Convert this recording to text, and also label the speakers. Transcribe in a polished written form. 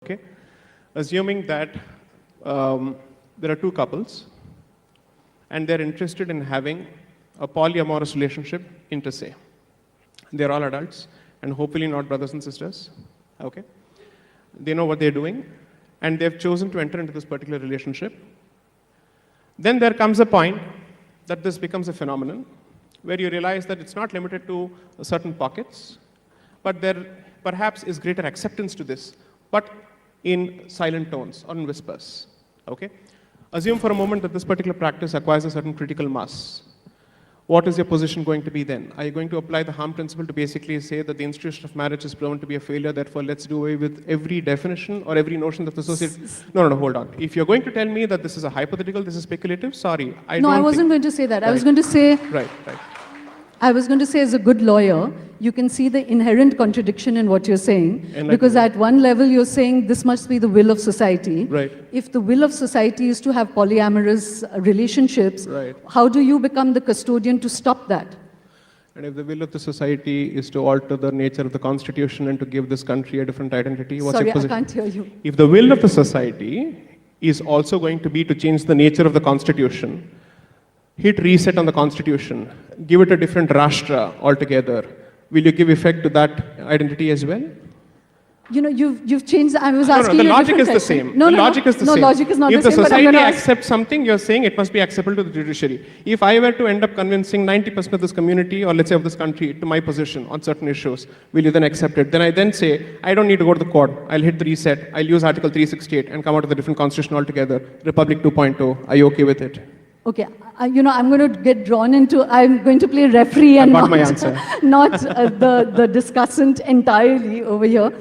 Speaker 1: okay? Assuming that there are two couples and they're interested in having a polyamorous relationship inter se. They're all adults and hopefully not brothers and sisters, okay? They know what they're doing and they've chosen to enter into this particular relationship. Then there comes a point that this becomes a phenomenon where you realize that it's not limited to certain pockets, but there perhaps is greater acceptance to this, but in silent tones or in whispers, okay? Assume for a moment that this particular practice acquires a certain critical mass. What is your position going to be then? Are you going to apply the harm principle to basically say that the institution of marriage is proven to be a failure, therefore let's do away with every definition or every notion that the society... No, hold on. If you're going to tell me that this is a hypothetical, this is speculative, sorry, I
Speaker 2: wasn't going to say that.
Speaker 1: Right.
Speaker 2: I was going to say...
Speaker 1: Right.
Speaker 2: I was going to say, as a good lawyer, you can see the inherent contradiction in what you're saying. Because at one level, you're saying this must be the will of society.
Speaker 1: Right.
Speaker 2: If the will of society is to have polyamorous relationships,
Speaker 1: right,
Speaker 2: how do you become the custodian to stop that?
Speaker 1: And if the will of the society is to alter the nature of the constitution and to give this country a different identity, what's your position?
Speaker 2: I can't hear you.
Speaker 1: If the will of the society is also going to be to change the nature of the constitution, hit reset on the constitution, give it a different rashtra altogether, will you give effect to that identity as well?
Speaker 2: You know, you've changed. I was asking
Speaker 1: the
Speaker 2: you a
Speaker 1: logic is
Speaker 2: different
Speaker 1: the
Speaker 2: question.
Speaker 1: same. The logic is the same.
Speaker 2: No, logic is not
Speaker 1: if
Speaker 2: the same.
Speaker 1: If the society
Speaker 2: ask...
Speaker 1: accepts something, you're saying it must be acceptable to the judiciary. If I were to end up convincing 90% of this community, or let's say of this country, to my position on certain issues, will you then accept it? Then I then say, I don't need to go to the court. I'll hit the reset. I'll use Article 368 and come out with a different constitution altogether. Republic 2.0. Are you okay with it?
Speaker 2: Okay, I'm going to get drawn into, I'm going to play referee and
Speaker 1: not my answer.
Speaker 2: not the discussant entirely over here.